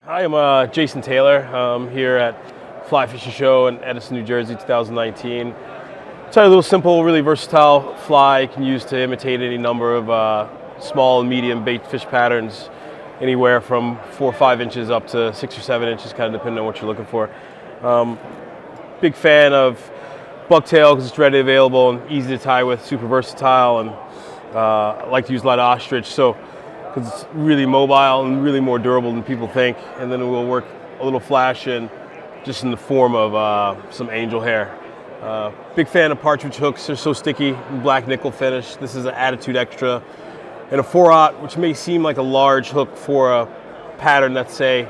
Hi, I'm Jason Taylor. I'm here at Fly Fishing Show in Edison, New Jersey, 2019. It's a little simple, really versatile fly you can use to imitate any number of small and medium bait fish patterns, anywhere from 4 or 5 inches up to 6 or 7 inches, kind of depending on what you're looking for. Big fan of bucktail because it's readily available and easy to tie with, super versatile, and I like to use a lot of ostrich. So because it's really mobile and really more durable than people think. And then we'll work a little flash in just in the form of some angel hair. Big fan of partridge hooks. They're so sticky, black nickel finish. This is an Attitude Extra and a 4/0, which may seem like a large hook for a pattern that's, say,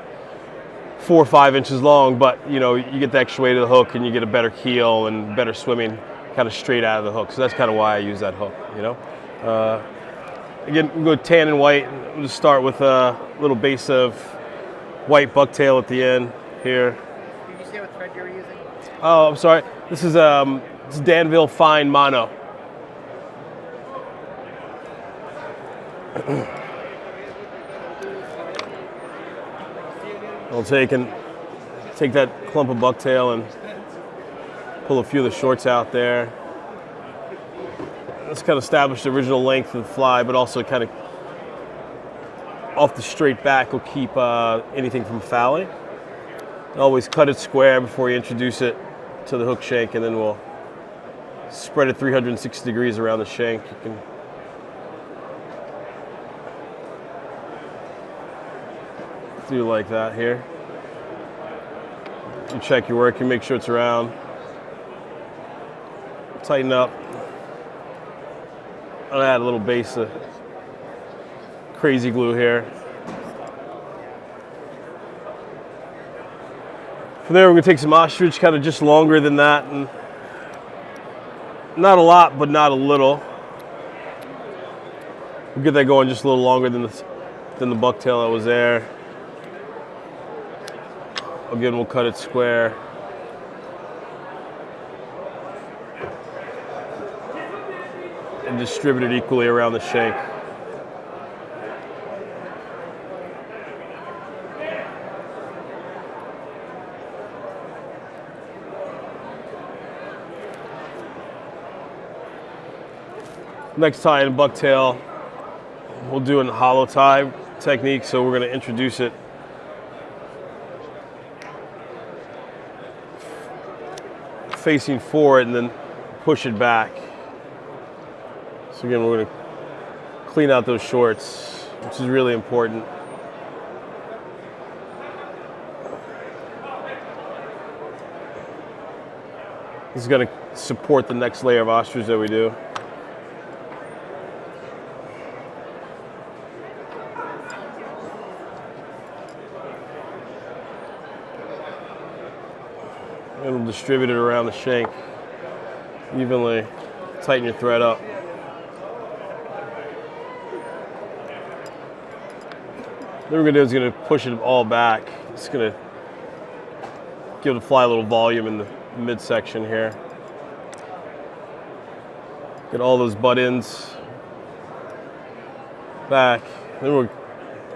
4 or 5 inches long, but you know, you get the extra weight of the hook and you get a better keel and better swimming kind of straight out of the hook. So that's kind of why I use that hook, you know. Again, we'll go tan and white. We'll just start with a little base of white bucktail at the end here. Did you say what thread you're using? Oh, I'm sorry. This is Danville Fine Mono. I'll take that clump of bucktail and pull a few of the shorts out there. Let's kind of establish the original length of the fly, but also kind of off the straight back will keep anything from fouling. Always cut it square before you introduce it to the hook shank, and then we'll spread it 360 degrees around the shank. You can do like that here. You check your work, you make sure it's around. Tighten up. I'll add a little base of crazy glue here. From there, we're gonna take some ostrich, kind of just longer than that, and not a lot, but not a little. We'll get that going just a little longer than the bucktail that was there. Again, we'll cut it square. And distribute it equally around the shank. Next tie in bucktail, we'll do a hollow tie technique, so we're going to introduce it facing forward and then push it back. So again, we're going to clean out those shorts, which is really important. This is going to support the next layer of ostrich that we do. And we'll distribute it around the shank evenly. Tighten your thread up. What we're gonna do is gonna push it all back. It's gonna give the fly a little volume in the midsection here. Get all those butt ends back. Then we'll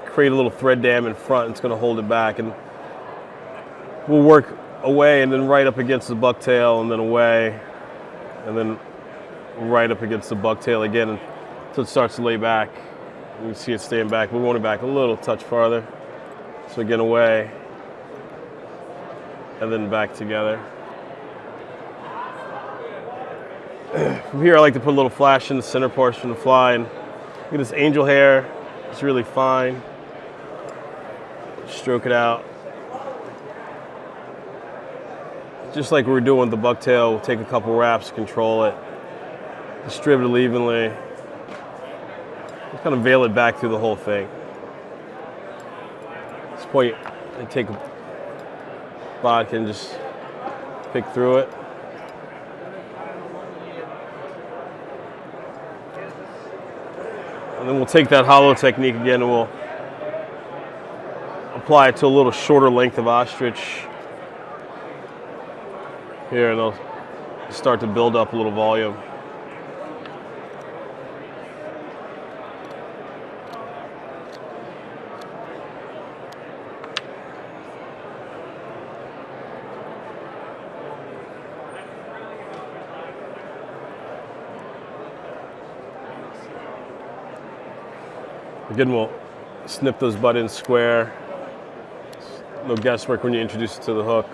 create a little thread dam in front. It's gonna hold it back, and we'll work away and then right up against the bucktail, and then away, and then right up against the bucktail again until it starts to lay back. You can see it staying back. We want it back a little touch farther. So again, away, and then back together. From here, I like to put a little flash in the center portion of the fly, and look at this angel hair. It's really fine. Stroke it out. Just like we were doing with the bucktail, we'll take a couple wraps, control it, distribute it evenly. Just kind of veil it back through the whole thing. At this point, I take a vodka and just pick through it. And then we'll take that hollow technique again, and we'll apply it to a little shorter length of ostrich here, and they'll start to build up a little volume. Again, we'll snip those butt-ends square. No guesswork when you introduce it to the hook.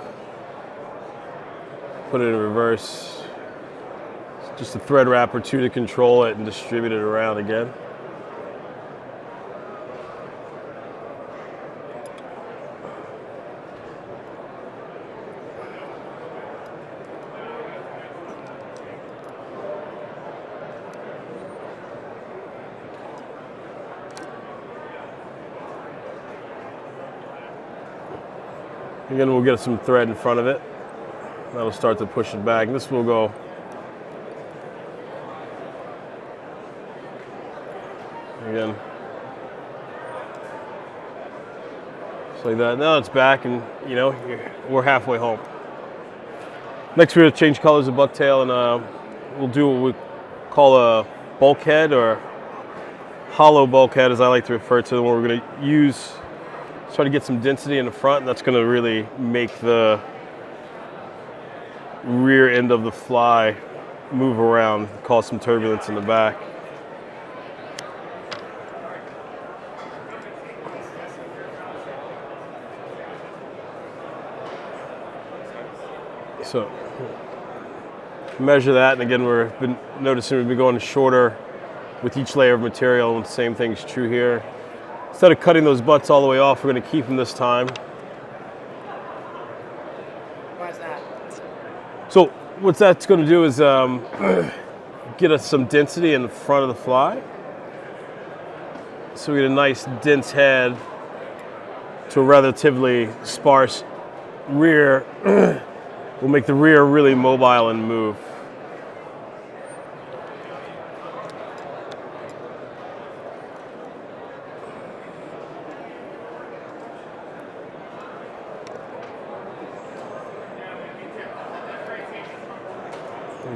Put it in reverse. Just a thread wrap or two to control it and distribute it around again. Again, we'll get some thread in front of it. That'll start to push it back. This will go again, just like that. Now it's back, and you know we're halfway home. Next, we're gonna change colors of bucktail, and we'll do what we call a bulkhead or hollow bulkhead, as I like to refer to them, where we're gonna use. Try to get some density in the front, and that's going to really make the rear end of the fly move around, cause some turbulence in the back. So measure that, and again, we've been noticing we've been going shorter with each layer of material, and the same thing's true here. Instead of cutting those butts all the way off, we're going to keep them this time. Why is that? So what that's going to do is get us some density in the front of the fly. So we get a nice dense head to a relatively sparse rear. Will make the rear really mobile and move.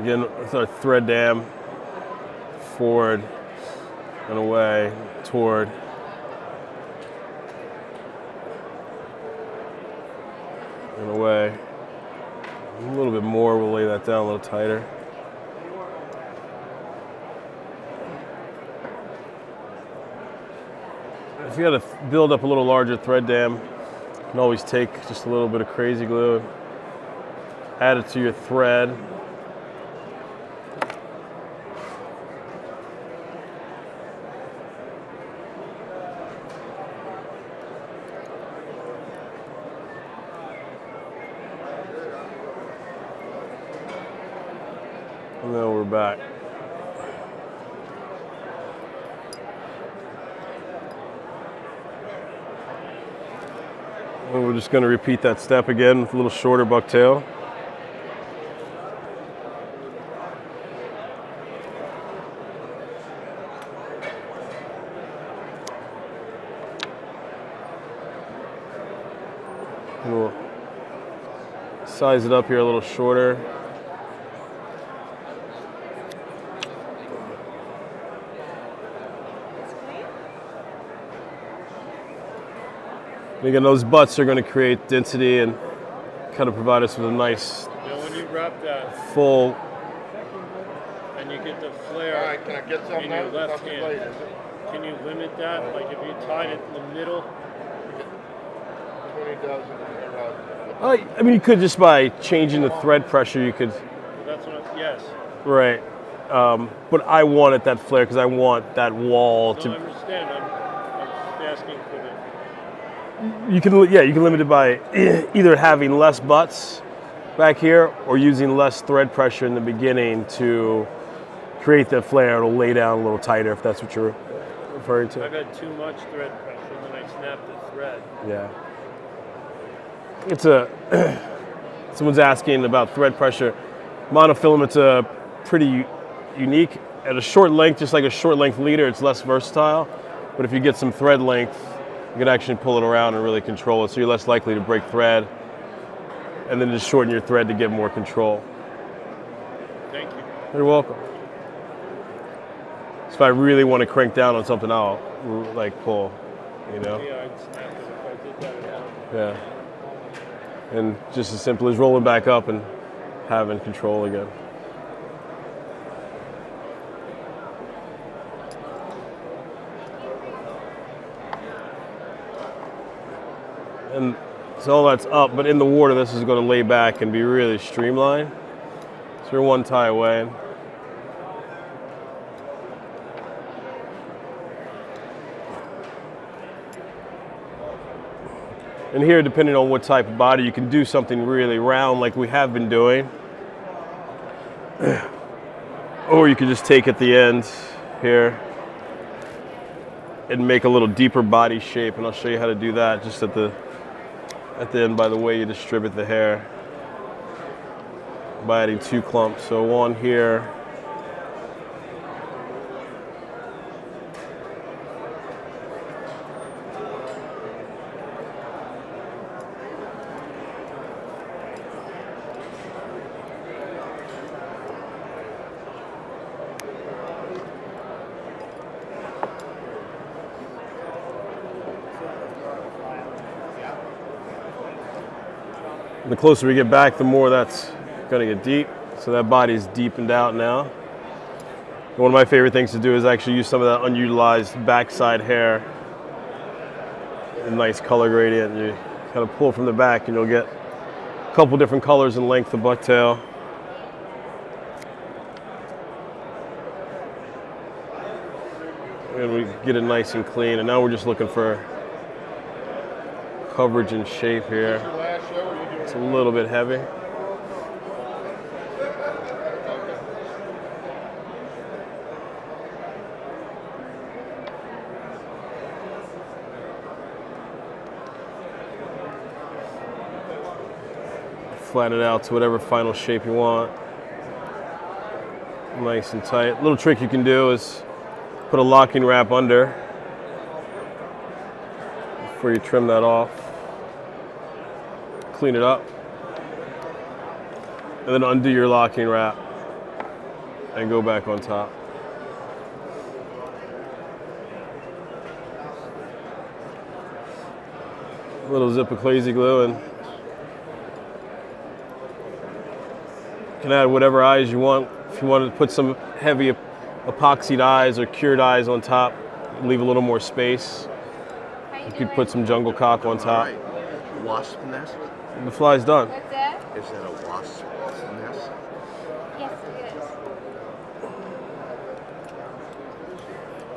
Again, with our thread dam, forward and away, toward. And away. A little bit more, we'll lay that down a little tighter. If you got to build up a little larger thread dam, you can always take just a little bit of crazy glue, add it to your thread. And then we're back. And we're just going to repeat that step again with a little shorter bucktail. And we'll size it up here a little shorter. And again, those butts are going to create density and kind of provide us with a nice, when you wrap that full. and you get the flare All right, can I get some in now? your left Nothing hand, later. can you limit that? Like if you tied it in the middle? 20,000. I mean, you could just by changing the thread pressure, you could, That's what. Yes. right. But I wanted that flare because I want that wall No, I to. understand. I'm just asking for the. You can limit it by either having less butts back here or using less thread pressure in the beginning to create the flare. It'll lay down a little tighter if that's what you're referring to. I've had too much thread pressure and then I snapped the thread. Yeah. It's someone's asking about thread pressure. Monofilament's pretty unique. At a short length, just like a short length leader, it's less versatile. But if you get some thread length, you can actually pull it around and really control it. So you're less likely to break thread and then just shorten your thread to get more control. Thank you. You're welcome. So if I really want to crank down on something, I'll like pull, you know? Yeah, I'd snap it if I did that at home. Yeah. And just as simple as rolling back up and having control again. And so all that's up, but in the water, this is going to lay back and be really streamlined. So you're one tie away. And here, depending on what type of body, you can do something really round like we have been doing. Or you can just take at the end here and make a little deeper body shape, and I'll show you how to do that just at the end by the way you distribute the hair by adding 2 clumps. So one here, the closer we get back, the more that's going to get deep. So that body's deepened out now. One of my favorite things to do is actually use some of that unutilized backside hair. A nice color gradient. You kind of pull from the back and you'll get a couple different colors and length of bucktail. And we get it nice and clean. And now we're just looking for coverage and shape here. It's a little bit heavy. Flatten it out to whatever final shape you want. Nice and tight. A little trick you can do is put a locking wrap under before you trim that off. Clean it up, and then undo your locking wrap and go back on top. A little zip of Crazy Glue, and you can add whatever eyes you want. If you want to put some heavy epoxied eyes or cured eyes on top, leave a little more space. You could put some jungle cock on top. All right. Wasp nest? The fly's done. What's that? Is that a wasp nest? Yes, it is.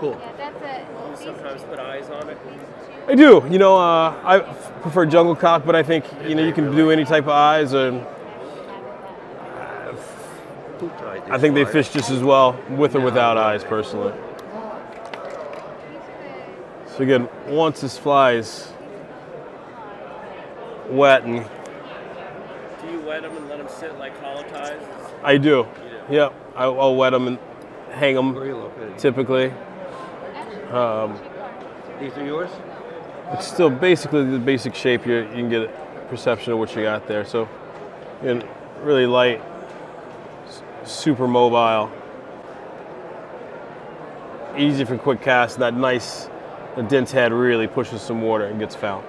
Cool. Yeah, that's a. You sometimes put eyes on it. I do. You know, I prefer jungle cock, but I think you know you can do any type of eyes, and I think they fish just as well with or without eyes, personally. So again, once this fly's wet, and Do you wet them and let them sit like hollow ties? I do. Yep, I'll wet them and hang them Where are you located? typically. These are yours? It's still basically the basic shape. You can get a perception of what you got there. So, again, really light, super mobile, easy for quick cast. That nice, the dent's head really pushes some water and gets found.